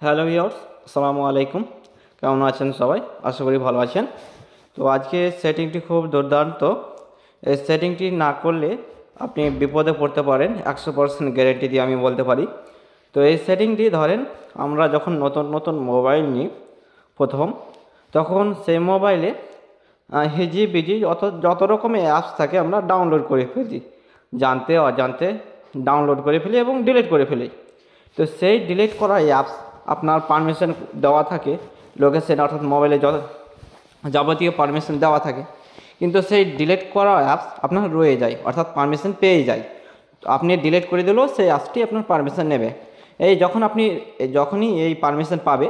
Hello viewers, আসসালামু আলাইকুম। কেমন আছেন সবাই? আশা করি ভালো আছেন। তো আজকে সেটিংটি খুব দুর্দান্ত। এই সেটিংটি না করলে আপনি বিপদে পড়তে পারেন, 100% গ্যারেন্টি দিয়ে আমি বলতে পারি। তো এই সেটিংটি ধরেন আমরা যখন নতুন নতুন মোবাইল নিই প্রথম, তখন সেই মোবাইলে হিজিবিজি যত রকমের অ্যাপস থাকে আমরা ডাউনলোড করে ফেলি, জানতে অজান্তে ডাউনলোড করে ফেলি এবং ডিলিট করে ফেলি। তো সেই ডিলিট করা অ্যাপস আপনার পারমিশন দেওয়া থাকে, লোকেশন অর্থাৎ মোবাইলে যাবতীয় পারমিশন দেওয়া থাকে, কিন্তু সেই ডিলিট করা অ্যাপস আপনার রয়ে যায়, অর্থাৎ পারমিশন পেয়ে যায়। তো আপনি ডিলিট করে দিলেও সেই অ্যাপসটি আপনার পারমিশন নেবে। যখনই এই পারমিশন পাবে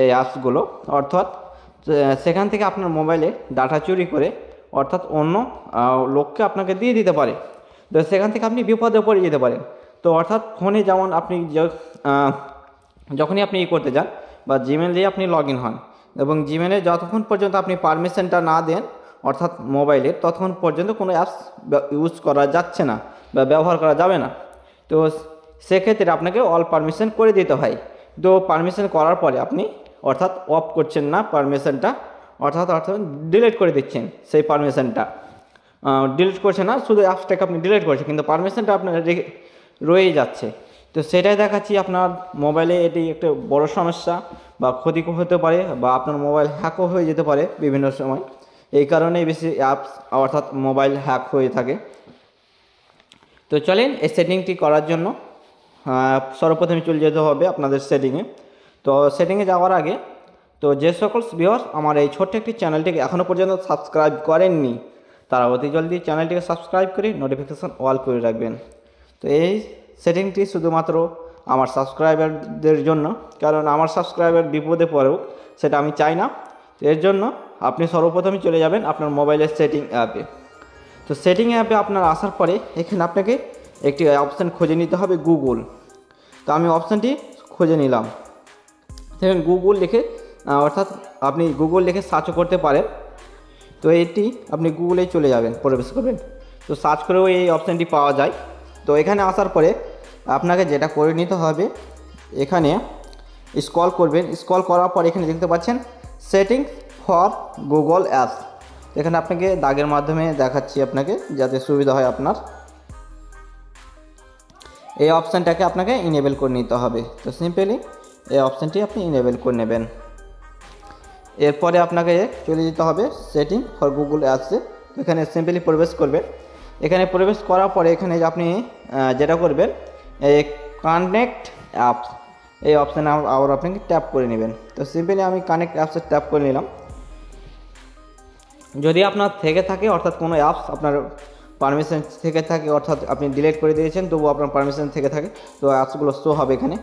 এই অ্যাপসগুলো, অর্থাৎ সেখান থেকে আপনার মোবাইলে ডাটা চুরি করে অর্থাৎ অন্য লোককে আপনাকে দিয়ে দিতে পারে। তো সেখান থেকে আপনি বিপদে পড়ে যেতে পারেন। তো অর্থাৎ ফোনে যেমন আপনি যখনই আপনি করতে যান বা জিমেল দিয়ে আপনি লগ ইন হন এবং জিমেলে যতক্ষণ পর্যন্ত আপনি পারমিশনটা না দেন অর্থাৎ মোবাইলে, ততক্ষণ পর্যন্ত কোনো অ্যাপস ইউজ করা যাচ্ছে না বা ব্যবহার করা যাবে না। তো সেক্ষেত্রে আপনাকে অল পারমিশন করে দিতে হয়। তো পারমিশন করার পরে আপনি অর্থাৎ অফ করছেন না পারমিশনটা, অর্থাৎ ডিলিট করে দিচ্ছেন সেই পারমিশনটা। ডিলিট করছে না, শুধু অ্যাপসটাকে আপনি ডিলিট করছেন, কিন্তু পারমিশনটা আপনার রয়েই যাচ্ছে। তো সেটাই দেখাচ্ছি, আপনার মোবাইলে এটি একটা বড় সমস্যা বা ক্ষতি হতে পারে বা আপনার মোবাইল হ্যাকও হয়ে যেতে পারে বিভিন্ন সময়। এই কারণেই বেশি অ্যাপস অর্থাৎ মোবাইল হ্যাক হয়ে থাকে। তো চলেন এই সেটিংটি করার জন্য সর্বপ্রথমে চলে যেতে হবে আপনাদের সেটিংয়ে। তো সেটিংয়ে যাওয়ার আগে তো যে সকল ভিউয়ার্স আমার এই ছোট্ট একটি চ্যানেলটিকে এখনও পর্যন্ত সাবস্ক্রাইব করেননি, তারা অতি জলদি চ্যানেলটিকে সাবস্ক্রাইব করে নোটিফিকেশান অল করে রাখবেন। তো এই সেটিংটি শুধুমাত্র আমার সাবস্ক্রাইবারদের জন্য, কারণ আমার সাবস্ক্রাইবার বিপদে পড়ুক সেটা আমি চাই না। তো এর জন্য আপনি সর্বপ্রথমে চলে যাবেন আপনার মোবাইলের সেটিং অ্যাপে। তো সেটিং অ্যাপে আপনার আসার পরে এখানে আপনাকে একটি অপশান খুঁজে নিতে হবে, গুগল। তো আমি অপশানটি খুঁজে নিলাম। দেখুন গুগল লিখে অর্থাৎ আপনি গুগল লিখে সার্চ করতে পারেন। তো এটি আপনি গুগলে চলে যাবেন, প্রবেশ করবেন। তো সার্চ করেও এই অপশানটি পাওয়া যায়। তো এখানে আসার পরে আপনাকে যেটা করে নিতে হবে, এখানে স্ক্রল করবেন। স্ক্রল করার পর এখানে দেখতে পাচ্ছেন সেটিং ফর গুগল অ্যাপস। এখানে আপনাকে দাগের মাধ্যমে দেখাচ্ছি আপনাকে যাতে সুবিধা হয় আপনার। এই অপশানটাকে আপনাকে ইনেবল করে নিতে হবে। তো সিম্পলি এই অপশানটি আপনি ইনেবল করে নেবেন। এরপরে আপনাকে চলে যেতে হবে সেটিং ফর গুগল অ্যাপসে। এখানে সিম্পলি প্রবেশ করবেন। এখানে প্রবেশ করার পরে এখানে আপনি যেটা করবেন, এই কানেক্ট অ্যাপস এই অপশানে আবার আপনাকে ট্যাপ করে নেবেন। তো সিম্পলি আমি কানেক্ট অ্যাপসে ট্যাপ করে নিলাম। যদি আপনার থেকে থাকে অর্থাৎ কোনো অ্যাপস আপনার পারমিশন থেকে থাকে অর্থাৎ আপনি ডিলিট করে দিয়েছেন তবু আপনার পারমিশন থেকে থাকে, তো অ্যাপসগুলো শো হবে এখানে।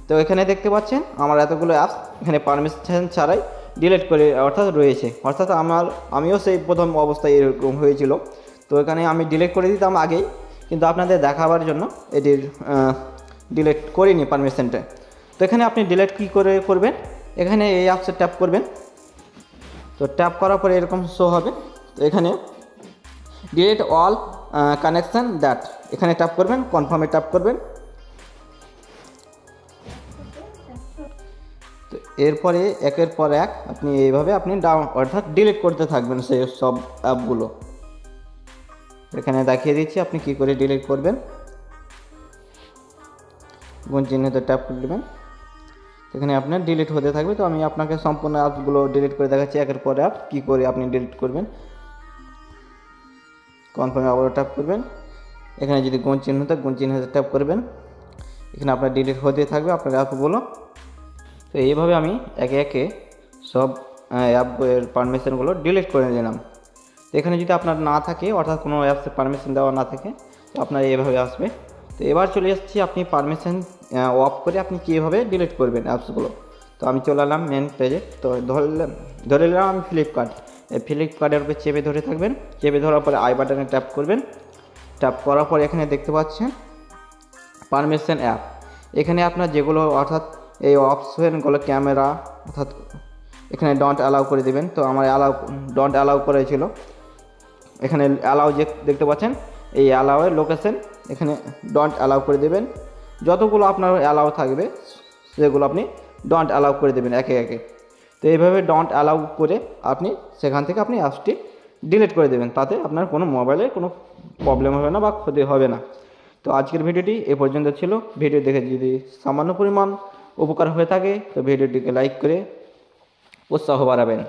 তো এখানে দেখতে পাচ্ছেন আমার এতগুলো অ্যাপস এখানে পারমিশন ছাড়াই ডিলিট করে অর্থাৎ রয়েছে। অর্থাৎ আমিও সেই প্রথম অবস্থায় এরকম হয়েছিল। তো এখানে আমি ডিলিট করে দিতাম আগেই, কিন্তু আপনাদের দেখাবার জন্য এটির ডিলিট করিনি পারমিশনটা। তো এখানে আপনি ডিলিট কী করে করবেন, এখানে এই অ্যাপসে ট্যাপ করবেন। তো ট্যাপ করার পরে এরকম শো হবে। তো এখানে ডিলিট অল কানেকশান দ্যাট এখানে ট্যাপ করবেন, কনফার্মে ট্যাপ করবেন। তো এরপরে একের পর এক আপনি এইভাবে আপনি অর্থাৎ ডিলিট করতে থাকবেন সেই সব অ্যাপগুলো। এখানে দেখিয়ে দিচ্ছি আপনি কি করে ডিলিট করবেন। গুণ চিহ্নতে ট্যাপ করে দেবেন। এখানে আপনার ডিলিট হতে থাকবে। তো আমি আপনাকে সম্পূর্ণ অ্যাপসগুলো ডিলিট করে দেখাচ্ছি একের পর অ্যাপ কী করে আপনি ডিলিট করবেন। কনফার্মে আবারও ট্যাপ করবেন। এখানে যদি গুণ চিহ্ন থাকে গুণ চিহ্নতে ট্যাপ করবেন। এখানে আপনার ডিলিট হতে থাকবে আপনার অ্যাপগুলো। তো এইভাবে আমি একে একে সব অ্যাপের পারমিশনগুলো ডিলিট করে দিলাম। তো এখানে যদি আপনার না থাকে অর্থাৎ কোনো অ্যাপসে পারমিশন দেওয়া না থাকে তো আপনার এইভাবে আসবে। তো এবার চলে এসেছি আপনি পারমিশন অফ করে আপনি কীভাবে ডিলিট করবেন অ্যাপসগুলো। তো আমি চলে এলাম মেন পেজে। তো ধরে নিলাম আমি ফ্লিপকার্ট। এই ফ্লিপকার্টের উপরে চেপে ধরে থাকবেন। চেপে ধরার পরে আই বাটনে ট্যাপ করবেন। ট্যাপ করার পরে এখানে দেখতে পাচ্ছেন পারমিশন অ্যাপ। এখানে আপনার যেগুলো অর্থাৎ এই অপশনগুলো ক্যামেরা অর্থাৎ এখানে ডন্ট অ্যালাউ করে দেবেন। তো আমার ডন্ট অ্যালাউ করেছিল। এখানে অ্যালাউ যে দেখতে পাচ্ছেন এই অ্যালাউয়ের লোকেশন এখানে ডন্ট অ্যালাউ করে দেবেন। যতগুলো আপনার অ্যালাউ থাকবে সেগুলো আপনি ডোন্ট অ্যালাউ করে দেবেন একে একে। তো এইভাবে ডোন্ট অ্যালাউ করে আপনি সেখান থেকে আপনি অ্যাপসটি ডিলিট করে দেবেন, তাতে আপনার কোনো মোবাইলে কোনো প্রবলেম হবে না বা ক্ষতি হবে না। তো আজকের ভিডিওটি এ পর্যন্ত ছিল। ভিডিও দেখে যদি সামান্য পরিমাণ উপকার হয়ে থাকে তো ভিডিওটিকে লাইক করে উৎসাহ বাড়াবেন।